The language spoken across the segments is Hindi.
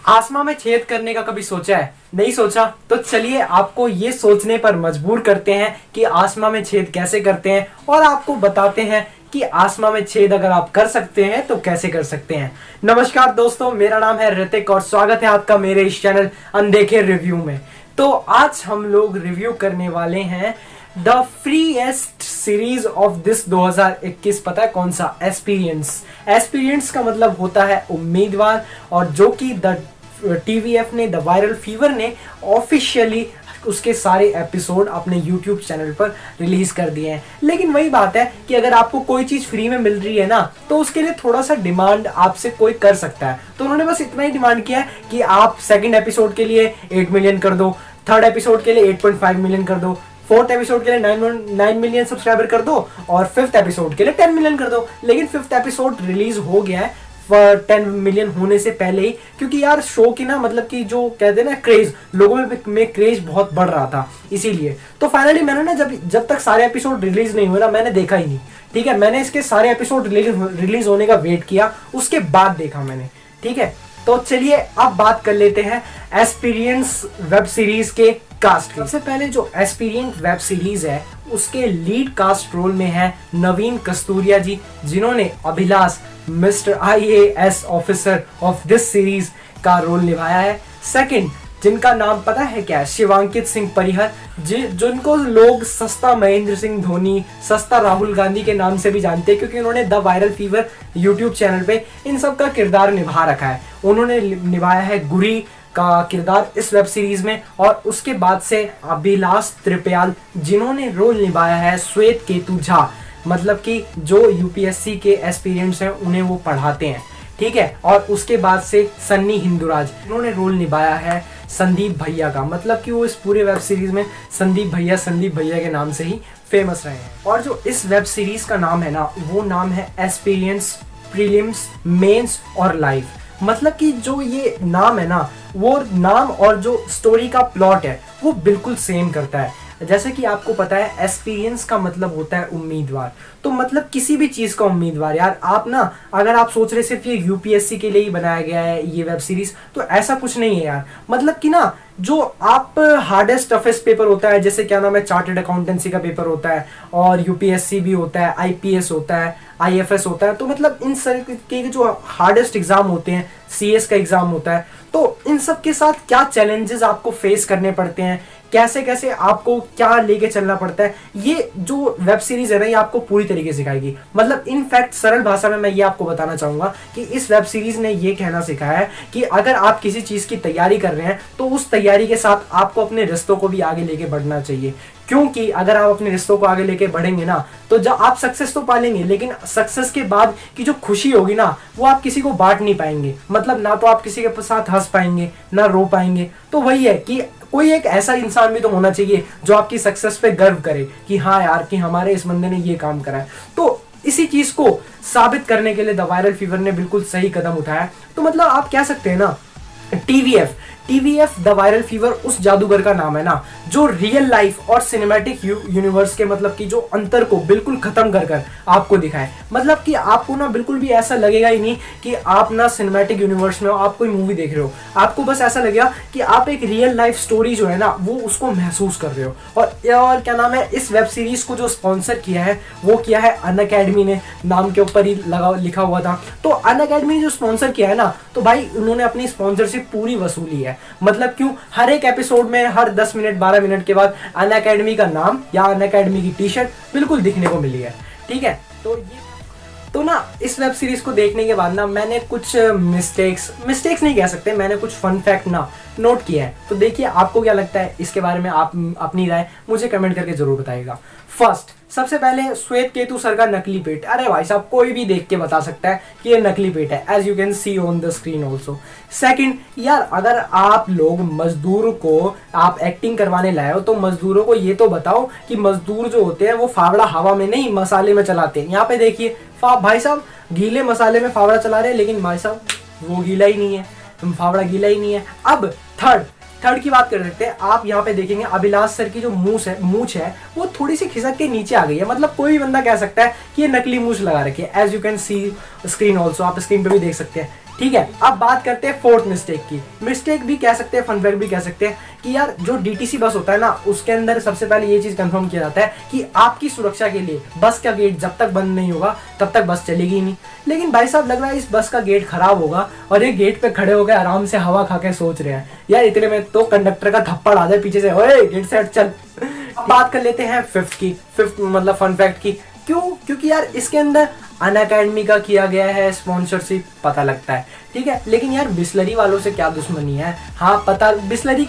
आसमां में छेद करने का कभी सोचा है? नहीं सोचा? तो चलिए आपको ये सोचने पर मजबूर करते हैं कि आसमां में छेद कैसे करते हैं, और आपको बताते हैं कि आसमां में छेद अगर आप कर सकते हैं तो कैसे कर सकते हैं। नमस्कार दोस्तों, मेरा नाम है ऋतिक और स्वागत है आपका मेरे इस चैनल अनदेखे रिव्यू में। तो आज हम लोग रिव्यू करने वाले हैं the freest series of this 2021। पता है कौन सा? एक्सपीरियंस। एक्सपीरियंस का मतलब होता है उम्मीदवार, और जो कि द टीवीएफ ने, द वायरल फीवर ने ऑफिशियली उसके सारे एपिसोड अपने यूट्यूब चैनल पर रिलीज कर दिए हैं। लेकिन वही बात है कि अगर आपको कोई चीज फ्री में मिल रही है ना, तो उसके लिए थोड़ा सा डिमांड आपसे कोई कर सकता है। तो उन्होंने बस इतना ही डिमांड किया है कि आप सेकंड एपिसोड के लिए 8 मिलियन कर दो, थर्ड एपिसोड के लिए 8.5 मिलियन कर दो, फोर्थ एपिसोड के लिए 9 मिलियन सब्सक्राइबर कर दो, और फिफ्थ एपिसोड के लिए 10 मिलियन कर दो। लेकिन फिफ्थ एपिसोड रिलीज हो गया है 10 मिलियन होने से पहले ही, क्योंकि यार शो की ना, मतलब कि जो कहते हैं ना क्रेज, लोगों में क्रेज बहुत बढ़ रहा था, इसीलिए। तो फाइनली मैंने ना जब तक सारे एपिसोड रिलीज नहीं हुए ना, मैंने देखा ही नहीं। ठीक है, मैंने इसके सारे एपिसोड रिलीज होने का वेट किया, उसके बाद देखा मैंने। ठीक है, तो चलिए अब बात कर लेते हैं एक्सपीरियंस वेब सीरीज के कास्ट की। सबसे पहले जो एक्सपीरियंस वेब सीरीज है, उसके लीड कास्ट रोल में है नवीन कस्तूरिया जी, जिन्होंने Abhilash mister IAS officer of this series का रोल निभाया है। सेकंड, जिनका नाम पता है क्या है? शिवांकित सिंह परिहर, जिनको लोग सस्ता महेंद्र सिंह धोनी, सस्ता राहुल गांधी के नाम से भी जानते हैं, क्योंकि उन्होंने the viral fever YouTube channel पे इन सब का किरदार निभा रखा है। उन्होंने निभाया है गुरी का किरदार इस वेब सीरीज में। और उसके बाद से अभिलाष त्रिपयाल, जिन्होंने रोल निभाया है श्वेत केतु झा, मतलब कि जो UPSC के एस्पिरेंट्स हैं उन्हें वो पढ़ाते हैं। ठीक है, और उसके बाद से सन्नी हिंदुराज, इन्होंने रोल निभाया है संदीप भैया का, मतलब कि वो इस पूरे वेब सीरीज में संदीप भैया के नाम से ही फेमस रहे हैं। और जो इस वेब सीरीज का नाम है ना, वो नाम है एक्सपीरियंस प्रीलिम्स मेंस और लाइव। मतलब कि जो ये नाम है ना, वो नाम और जो स्टोरी का प्लॉट है वो बिल्कुल सेम करता है। जैसे कि आपको पता है एक्सपीरियंस का मतलब होता है उम्मीदवार, तो मतलब किसी भी चीज का उम्मीदवार। यार आप ना, अगर आप सोच रहे सिर्फ ये UPSC के लिए ही बनाया गया है ये वेब सीरीज, तो ऐसा कुछ नहीं है यार। मतलब कि ना, जो आप हार्डेस्ट टफेस्ट पेपर होता है, जैसे क्या नाम है, चार्टर्ड अकाउंटेंसी का पेपर होता है, और UPSC भी होता है, IPS होता है, IFS होता है, तो मतलब इन सब के जो हार्डेस्ट एग्जाम होते हैं, CS का एग्जाम होता है, तो इन सब के साथ क्या चैलेंजेस आपको फेस करने पड़ते हैं, कैसे कैसे आपको क्या लेके चलना पड़ता है, ये जो वेब सीरीज है ना, ये आपको पूरी तरीके से सिखाएगी। मतलब इनफैक्ट सरल भाषा में मैं ये आपको बताना चाहूंगा कि इस वेब सीरीज ने ये कहना सिखाया है कि अगर आप किसी चीज की तैयारी कर रहे हैं, तो उस तैयारी के साथ आपको अपने रिश्तों को भी आगे लेके बढ़ना चाहिए। क्योंकि अगर आप अपने रिश्तों को आगे लेके बढ़ेंगे ना, तो जब आप सक्सेस तो पालेंगे, लेकिन सक्सेस के बाद की जो खुशी होगी ना, वो आप किसी को बांट नहीं पाएंगे। मतलब ना तो आप किसी के साथ हंस पाएंगे, ना रो पाएंगे। तो वही है कि कोई एक ऐसा इंसान भी तो होना चाहिए जो आपकी सक्सेस पे गर्व करे कि हाँ यार, कि हमारे इस बंदे ने ये काम करा है। तो इसी चीज को साबित करने के लिए द वायरल फीवर ने बिल्कुल सही कदम उठाया। तो मतलब आप कह सकते हैं ना, TVF द वायरल फीवर उस जादूगर का नाम है ना, जो रियल लाइफ और सिनेमैटिक यूनिवर्स के, मतलब कि जो अंतर को बिल्कुल खत्म कर आपको दिखाए। मतलब कि आपको ना बिल्कुल भी ऐसा लगेगा ही नहीं कि आप ना सिनेमैटिक यूनिवर्स में हो, आप कोई मूवी देख रहे हो। आपको बस ऐसा लगेगा कि आप एक रियल लाइफ स्टोरी जो है ना, वो उसको महसूस कर रहे हो। और क्या नाम है, इस वेब सीरीज को जो स्पॉन्सर किया है, वो किया है अनअकैडमी ने, नाम के ऊपर ही लिखा हुआ था। तो अनअकैडमी ने जो स्पॉन्सर किया है ना, तो भाई उन्होंने अपनी स्पॉन्सरशिप पूरी वसूली है। मतलब क्यों, हर एक एपिसोड में हर 10 मिनट 12 मिनट के बाद अनअकैडमी का नाम या अनअकैडमी की टी-शर्ट बिल्कुल दिखने को मिली है। ठीक है, तो ना इस वेब सीरीज को देखने के बाद ना, मैंने कुछ मिस्टेक्स नहीं कह सकते, मैंने कुछ फन फैक्ट ना नोट किया है। तो देखिए आपको क्या लगता है इसके बारे में, आप अपनी राय मुझे कमेंट करके जरूर बताइएगा। फर्स्ट, सबसे पहले श्वेत केतु सर का नकली पेट। अरे भाई साहब, कोई भी देख के बता सकता है कि ये नकली पेट है, as you can see on the screen also. Second, यार अगर आप लोग मजदूर को आप एक्टिंग करवाने लाए हो, तो मजदूरों को ये तो बताओ कि मजदूर जो होते हैं वो फावड़ा हवा में नहीं, मसाले में चलाते हैं। यहाँ पे देखिए भाई साहब गीले मसाले में फावड़ा चला रहे हैं, लेकिन भाई साहब वो गीला ही नहीं है, फावड़ा गीला ही नहीं है। अब थर्ड की बात कर सकते हैं। आप यहाँ पे देखेंगे अभिलाष सर की जो मूछ है वो थोड़ी सी खिसक के नीचे आ गई है। मतलब कोई भी बंदा कह सकता है कि ये नकली मूछ लगा रखी है, as you can see screen also, आप स्क्रीन पे भी देख सकते हैं। ठीक है, अब बात करते हैं फोर्थ मिस्टेक की। मिस्टेक भी कह सकते हैं, फन फैक्ट भी कह सकते हैं कि यार जो डीटीसी बस होता है ना, उसके अंदर सबसे पहले ये चीज कंफर्म किया जाता है कि आपकी सुरक्षा के लिए बस का गेट जब तक बंद नहीं होगा तब तक बस चलेगी ही नहीं। लेकिन भाई साहब लग रहा है इस बस का गेट खराब होगा और ये गेट पे खड़े हो गए आराम से हवा खा के सोच रहे हैं यार इतने में तो कंडक्टर का थप्पड़ आ जाए पीछे से, ओए गेट से हट चल। अब बात कर लेते हैं फिफ्थ मतलब फन फैक्ट की। क्यों? क्योंकि यार इसके अंदर अनअकैडमी का किया गया है स्पॉन्सरशिप, पता लगता है, ठीक है। लेकिन यार बिस्लरी वालों से क्या दुश्मनी है? हाँ पता, बिस्लरी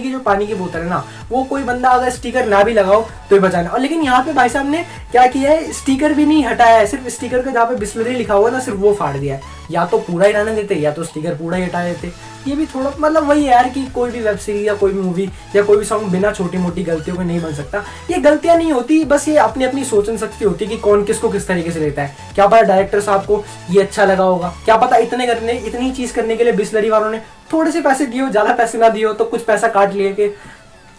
की जो पानी की बोतल है ना, वो कोई बंदा अगर स्टिकर ना भी लगाओ तो ही बचाना। और लेकिन यहाँ पे भाई साहब ने क्या किया है, स्टिकर भी नहीं हटाया है, सिर्फ स्टिकर के जहाँ पे बिस्लरी लिखा हुआ ना, सिर्फ वो फाड़ दिया है। या तो पूरा ही रहने देते या तो स्टिकर पूरा ही हटा देते। ये भी थोड़ा मतलब वही है यार कि कोई भी वेब सीरीज या कोई भी मूवी या कोई भी सॉन्ग बिना छोटी मोटी गलतियों के नहीं बन सकता। ये गलतियां नहीं होती, बस ये अपनी अपनी सोचने शक्ति होती है कि कौन किसको किस तरीके से लेता है। क्या पता डायरेक्टर साहब को ये अच्छा लगा होगा, क्या पता इतनी चीज करने के लिए बिस्लरी वालों ने थोड़े से पैसे दिए हो, ज्यादा पैसे ना दिए हो तो कुछ पैसा काट लिए कि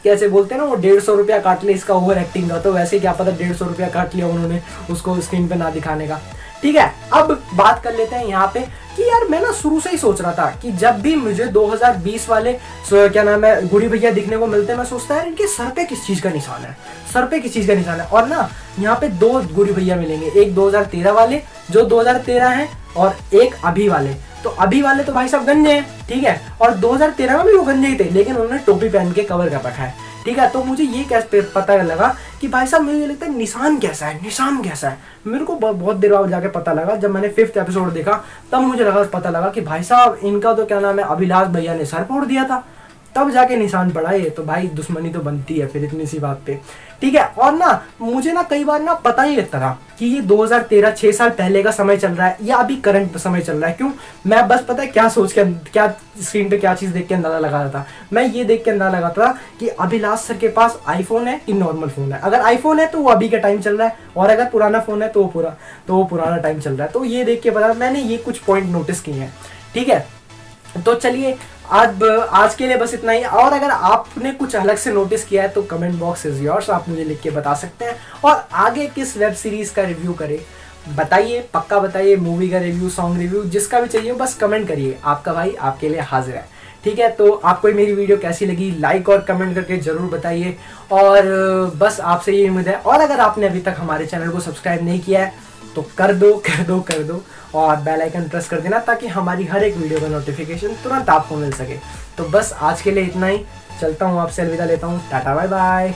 कैसे बोलते हैं ना वो 150 रुपया काट लिया इसका ओवर एक्टिंग का, तो वैसे क्या पता 150 रुपया काट लिया उन्होंने उसको स्क्रीन पे ना दिखाने का। ठीक है, अब बात कर लेते हैं यहाँ पे कि यार मैं ना शुरू से ही सोच रहा था कि जब भी मुझे 2020 वाले क्या नाम है गुड़ी भैया दिखने को मिलते हैं, मैं सोचता है इनके सर पे किस चीज का निशान है, सर पे किस चीज का निशान है। और ना यहाँ पे 2 गुड़ी भैया मिलेंगे, एक 2013 वाले जो 2013 हैं और एक अभी वाले। तो अभी वाले तो भाई साहब गंजे हैं, ठीक है, और 2013 में भी वो गंजे ही थे, लेकिन उन्होंने टोपी पहन के कवर कर रखा है, ठीक है। तो मुझे ये कैसे पता लगा कि भाई साहब मुझे लगता है निशान कैसा है। मेरे को बहुत देर बाद जाके पता लगा, जब मैंने 5th एपिसोड देखा तब मुझे पता लगा कि भाई साहब इनका तो क्या नाम है अभिलाष भैया ने सर फोड़ दिया था, तब जाके निशान पड़ा। ये तो भाई दुश्मनी तो बनती है फिर इतनी सी बात पे, ठीक है। और ना मुझे ना कई बार ना पता नहीं लगता था कि ये 2013 6 साल पहले का समय चल रहा है या अभी करंट समय चल रहा है। क्यों? मैं बस पता है क्या सोच के, क्या स्क्रीन पे क्या चीज देख के अंदाजा लगा रहा था, मैं ये देख के अंदाजा लगाता था कि अभिलाष सर के पास आईफोन है कि नॉर्मल फोन है। अगर आईफोन है तो वो अभी का टाइम चल रहा है, और अगर पुराना फोन है तो वो पुराना टाइम चल रहा है। तो ये देख के पता, मैंने ये कुछ पॉइंट नोटिस किए हैं, ठीक है। तो चलिए आज के लिए बस इतना ही। और अगर आपने कुछ अलग से नोटिस किया है तो कमेंट बॉक्स इज योर्स, आप मुझे लिख के बता सकते हैं। और आगे किस वेब सीरीज का रिव्यू करें बताइए, पक्का बताइए, मूवी का रिव्यू, सॉन्ग रिव्यू, जिसका भी चाहिए बस कमेंट करिए, आपका भाई आपके लिए हाजिर है, ठीक है। तो आपको मेरी वीडियो कैसी लगी लाइक और कमेंट करके जरूर बताइए। और बस आपसे ये उम्मीद है, और अगर आपने अभी तक हमारे चैनल को सब्सक्राइब नहीं किया है तो कर दो और बेल आइकन प्रेस कर देना, ताकि हमारी हर एक वीडियो का नोटिफिकेशन तुरंत आपको मिल सके। तो बस आज के लिए इतना ही, चलता हूँ, आपसे अलविदा लेता हूँ, टाटा बाय बाय।